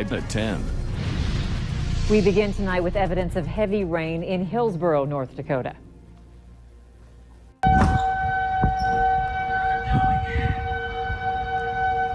tonight at 10. We begin tonight with evidence of heavy rain in Hillsboro, North Dakota.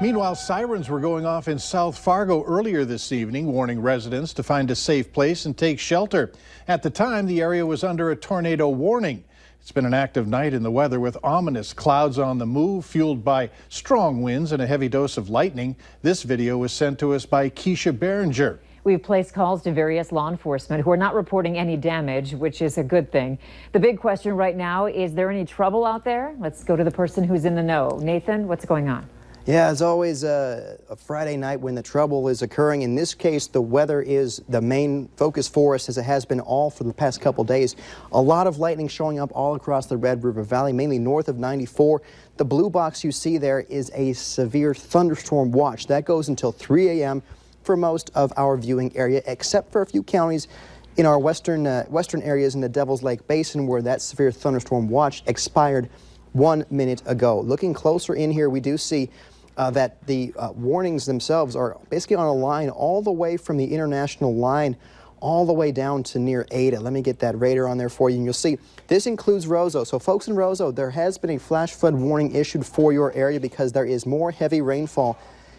Meanwhile, sirens were going off in South Fargo earlier this evening, warning residents to find a safe place and take shelter. At the time, the area was under a tornado warning. It's been an active night in the weather with ominous clouds on the move, fueled by strong winds and a heavy dose of lightning. This video was sent to us by Keisha Behringer. We've placed calls to various law enforcement who are not reporting any damage, which is a good thing. The big question right now, is there any trouble out there? Let's go to the person who's in the know. Nathan, what's going on? Yeah, as always, a Friday night when the trouble is occurring. In this case, the weather is the main focus for us, as it has been all for the past couple days. A lot of lightning showing up all across the Red River Valley, mainly north of 94. The blue box you see there is a severe thunderstorm watch. That goes until 3 a.m. for most of our viewing area, except for a few counties in our western areas in the Devil's Lake Basin, where that severe thunderstorm watch expired 1 minute ago. Looking closer in here, we do see that the warnings themselves are basically on a line all the way from the international line all the way down to near Ada. Let me get that radar on there for you, and you'll see this includes Roseau. So folks in Roseau, there has been a flash flood warning issued for your area because there is more heavy rainfall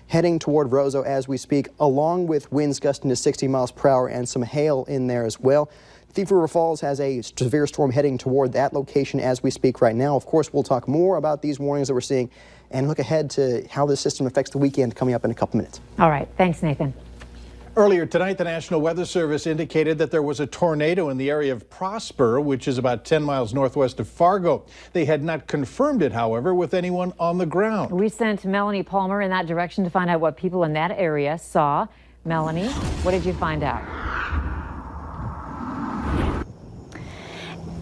heading toward Roseau as we speak, along with winds gusting to 60 miles per hour and some hail in there as well. Thief River Falls has a severe storm heading toward that location as we speak right now. Of course, we'll talk more about these warnings that we're seeing and look ahead to how this system affects the weekend coming up in a couple minutes. All right. Thanks, Nathan. Earlier tonight, the National Weather Service indicated that there was a tornado in the area of Prosper, which is about 10 miles northwest of Fargo. They had not confirmed it, however, with anyone on the ground. We sent Melanie Palmer in that direction to find out what people in that area saw. Melanie, what did you find out?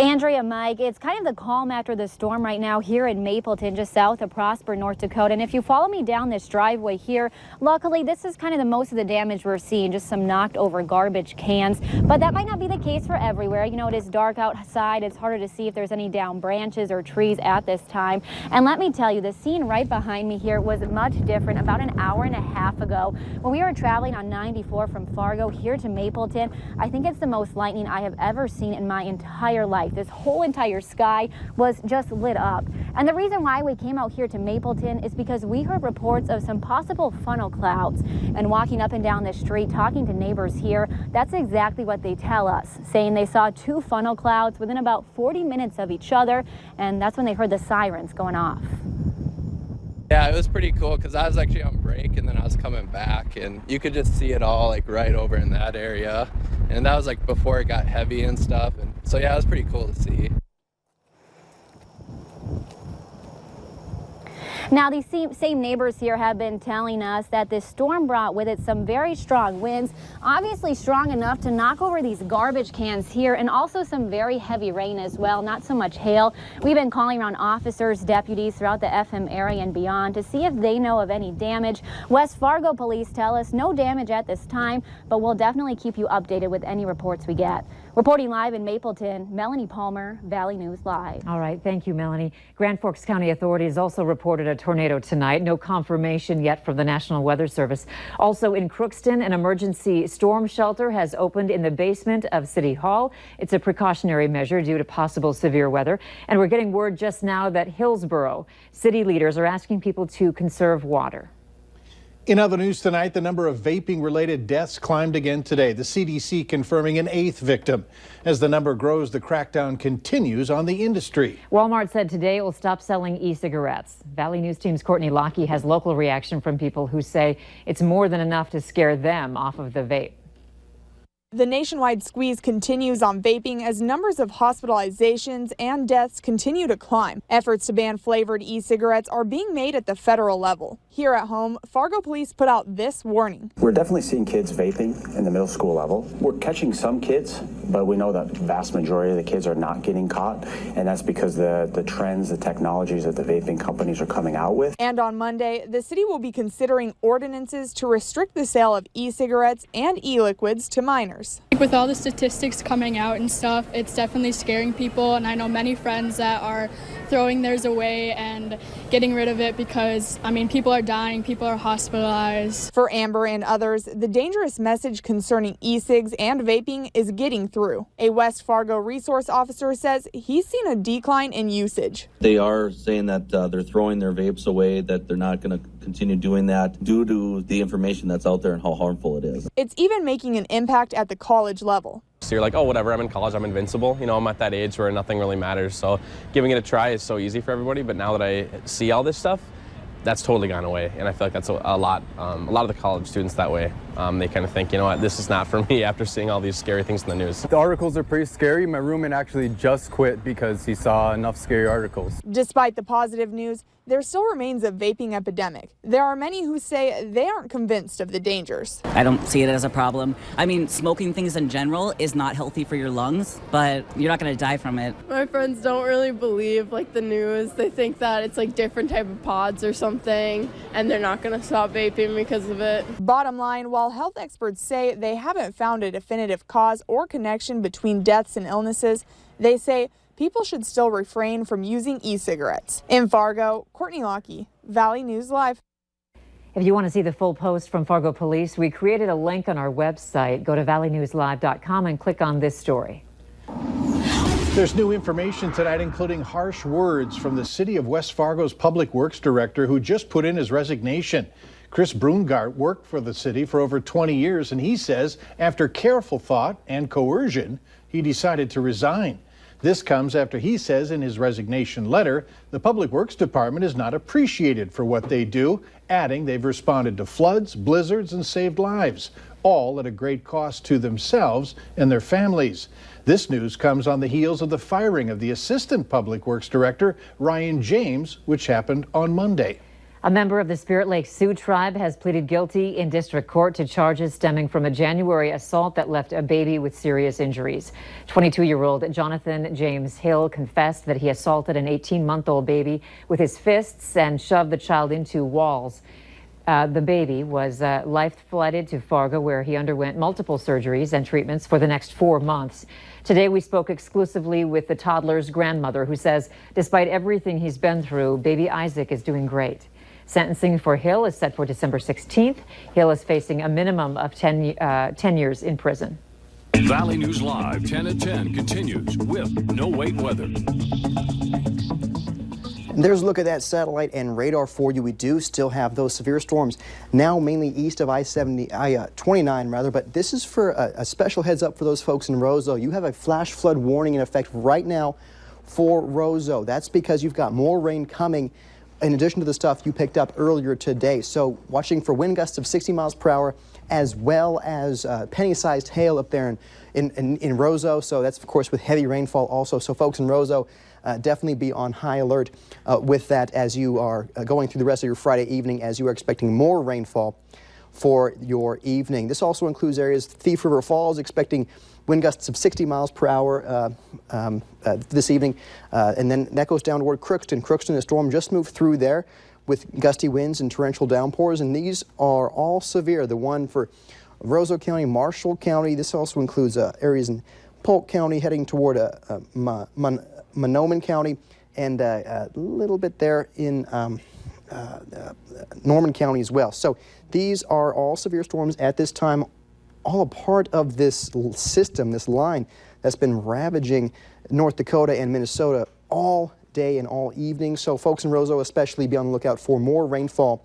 Andrea, Mike, it's kind of the calm after the storm right now here in Mapleton, just south of Prosper, North Dakota. And if you follow me down this driveway here, luckily this is kind of the most of the damage we're seeing, just some knocked over garbage cans. But that might not be the case for everywhere. You know, it is dark outside. It's harder to see if there's any down branches or trees at this time. And let me tell you, the scene right behind me here was much different about an hour and a half ago when we were traveling on 94 from Fargo here to Mapleton. I think it's the most lightning I have ever seen in my entire life. This whole entire sky was just lit up. And the reason why we came out here to Mapleton is because we heard reports of some possible funnel clouds. And walking up and down the street, talking to neighbors here, that's exactly what they tell us, saying they saw 2 funnel clouds within about 40 minutes of each other, and that's when they heard the sirens going off. Yeah, it was pretty cool because I was actually on break and then I was coming back and you could just see it all like right over in that area. And that was like before it got heavy and stuff. And so yeah, it was pretty cool to see. Now, these same neighbors here have been telling us that this storm brought with it some very strong winds, obviously strong enough to knock over these garbage cans here, and also some very heavy rain as well, not so much hail. We've been calling around officers, deputies throughout the FM area and beyond to see if they know of any damage. West Fargo police tell us no damage at this time, but we'll definitely keep you updated with any reports we get. Reporting live in Mapleton, Melanie Palmer, Valley News Live. All right. Thank you, Melanie. Grand Forks County authorities also reported a tornado tonight. No confirmation yet from the National Weather Service. Also in Crookston, an emergency storm shelter has opened in the basement of City Hall. It's a precautionary measure due to possible severe weather. And we're getting word just now that Hillsboro city leaders are asking people to conserve water. In other news tonight, the number of vaping-related deaths climbed again today. The CDC confirming an 8th victim. As the number grows, the crackdown continues on the industry. Walmart said today it will stop selling e-cigarettes. Valley News Team's Courtney Lockey has local reaction from people who say it's more than enough to scare them off of the vape. The nationwide squeeze continues on vaping as numbers of hospitalizations and deaths continue to climb. Efforts to ban flavored e-cigarettes are being made at the federal level. Here at home, Fargo police put out this warning. We're definitely seeing kids vaping in the middle school level. We're catching some kids, but we know that the vast majority of the kids are not getting caught, and that's because the trends, the technologies that the vaping companies are coming out with. And on Monday, the city will be considering ordinances to restrict the sale of e-cigarettes and e-liquids to minors. With all the statistics coming out and stuff, it's definitely scaring people, and I know many friends that are throwing theirs away and getting rid of it because, I mean, people are dying, people are hospitalized. For Amber and others, the dangerous message concerning e-cigs and vaping is getting through. A West Fargo resource officer says he's seen a decline in usage. They are saying that they're throwing their vapes away, that they're not going to continue doing that due to the information that's out there and how harmful it is. It's even making an impact at the college level. So you're like, oh, whatever, I'm in college, I'm invincible. You know, I'm at that age where nothing really matters. So giving it a try is so easy for everybody. But now that I see all this stuff, that's totally gone away. And I feel like that's a lot of the college students that way. They kind of think, you know what, this is not for me after seeing all these scary things in the news. The articles are pretty scary. My roommate actually just quit because he saw enough scary articles. Despite the positive news, there still remains a vaping epidemic. There are many who say they aren't convinced of the dangers. I don't see it as a problem. I mean, smoking things in general is not healthy for your lungs, but you're not going to die from it. My friends don't really believe the news. They think that it's different type of pods or something, and they're not going to stop vaping because of it. Bottom line, while health experts say they haven't found a definitive cause or connection between deaths and illnesses, they say people should still refrain from using e-cigarettes. In Fargo, Courtney Lockie, Valley News Live. If you want to see the full post from Fargo Police, we created a link on our website. Go to valleynewslive.com and click on this story. There's new information tonight, including harsh words from the City of West Fargo's Public Works Director, who just put in his resignation. Chris Brungart worked for the city for over 20 years, and he says after careful thought and coercion, he decided to resign. This comes after he says in his resignation letter, the Public Works Department is not appreciated for what they do, adding they've responded to floods, blizzards, and saved lives, all at a great cost to themselves and their families. This news comes on the heels of the firing of the Assistant Public Works Director, Ryan James, which happened on Monday. A member of the Spirit Lake Sioux tribe has pleaded guilty in district court to charges stemming from a January assault that left a baby with serious injuries. 22-year-old Jonathan James Hill confessed that he assaulted an 18-month-old baby with his fists and shoved the child into walls. The baby was life-flighted to Fargo, where he underwent multiple surgeries and treatments for the next 4 months. Today, we spoke exclusively with the toddler's grandmother, who says despite everything he's been through, baby Isaac is doing great. Sentencing for Hill is set for December 16th. Hill is facing a minimum of 10 years in prison. Valley News Live 10 at 10 continues with No Wait Weather. There's a look at that satellite and radar for you. We do still have those severe storms now mainly east of I-29 but this is for a special heads up for those folks in Roseau. You have a flash flood warning in effect right now for Roseau. That's because you've got more rain coming in addition to the stuff you picked up earlier today. So watching for wind gusts of 60 miles per hour as well as penny-sized hail up there in Roseau. So that's, of course, with heavy rainfall also. So folks in Roseau, definitely be on high alert with that as you are going through the rest of your Friday evening, as you are expecting more rainfall for your evening. This also includes areas, Thief River Falls, expecting wind gusts of 60 miles per hour this evening. And then that goes down toward Crookston. Crookston, the storm just moved through there with gusty winds and torrential downpours, and these are all severe. The one for Roseau County, Marshall County. This also includes areas in Polk County heading toward Mahnomen County, and a little bit there in Norman County as well. So these are all severe storms at this time, all a part of this system, this line that's been ravaging North Dakota and Minnesota all day and all evening. So folks in Roseau especially, be on the lookout for more rainfall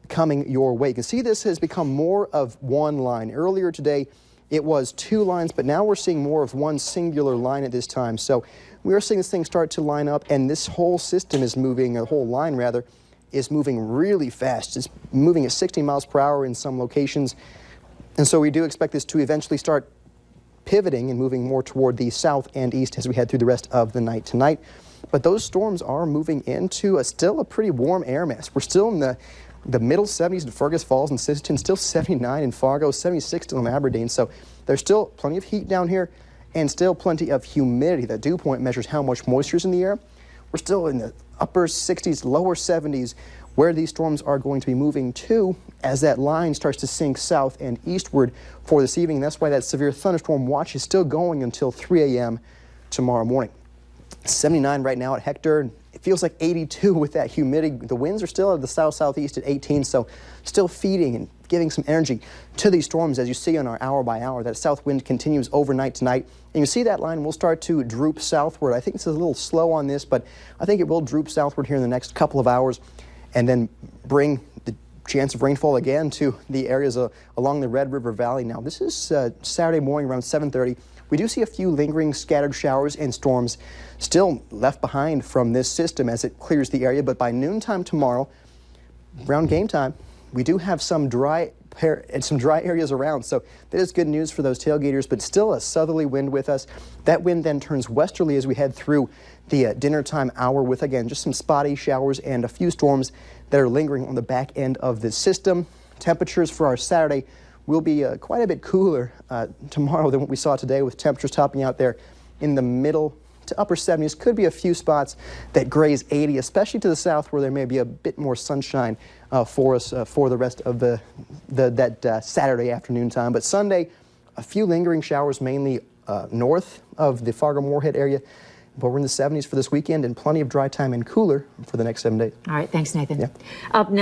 coming your way. You can see this has become more of one line. Earlier today it was two lines, but now we're seeing more of one singular line at this time. So we are seeing this thing start to line up, and this whole system is moving, the whole line rather, is moving really fast. It's moving at 60 miles per hour in some locations. And so we do expect this to eventually start pivoting and moving more toward the south and east as we head through the rest of the night tonight. But those storms are moving into still a pretty warm air mass. We're still in the middle 70s in Fergus Falls and Sisseton, still 79 in Fargo, 76 still in Aberdeen. So there's still plenty of heat down here and still plenty of humidity. The dew point measures how much moisture is in the air. We're still in the upper 60s, lower 70s where these storms are going to be moving to as that line starts to sink south and eastward for this evening. That's why that severe thunderstorm watch is still going until 3 a.m. tomorrow morning. 79 right now at Hector. It feels like 82 with that humidity. The winds are still at the south-southeast at 18, so still feeding and giving some energy to these storms. As you see on our hour by hour, that south wind continues overnight tonight. And you see that line will start to droop southward. I think this is a little slow on this, but I think it will droop southward here in the next couple of hours and then bring the chance of rainfall again to the areas along the Red River Valley. Now, this is Saturday morning around 7:30. We do see a few lingering scattered showers and storms still left behind from this system as it clears the area. But by noontime tomorrow, around game time, we do have some dry areas around. So that is good news for those tailgaters, but still a southerly wind with us. That wind then turns westerly as we head through the dinner time hour with, again, just some spotty showers and a few storms that are lingering on the back end of this system. Temperatures for our Saturday will be quite a bit cooler tomorrow than what we saw today, with temperatures topping out there in the middle to upper 70s. Could be a few spots that graze 80, especially to the south where there may be a bit more sunshine for us for the rest of that Saturday afternoon time. But Sunday, a few lingering showers mainly north of the Fargo-Moorhead area. But we're in the 70s for this weekend and plenty of dry time and cooler for the next 7 days. All right, thanks, Nathan. Yeah. Up next.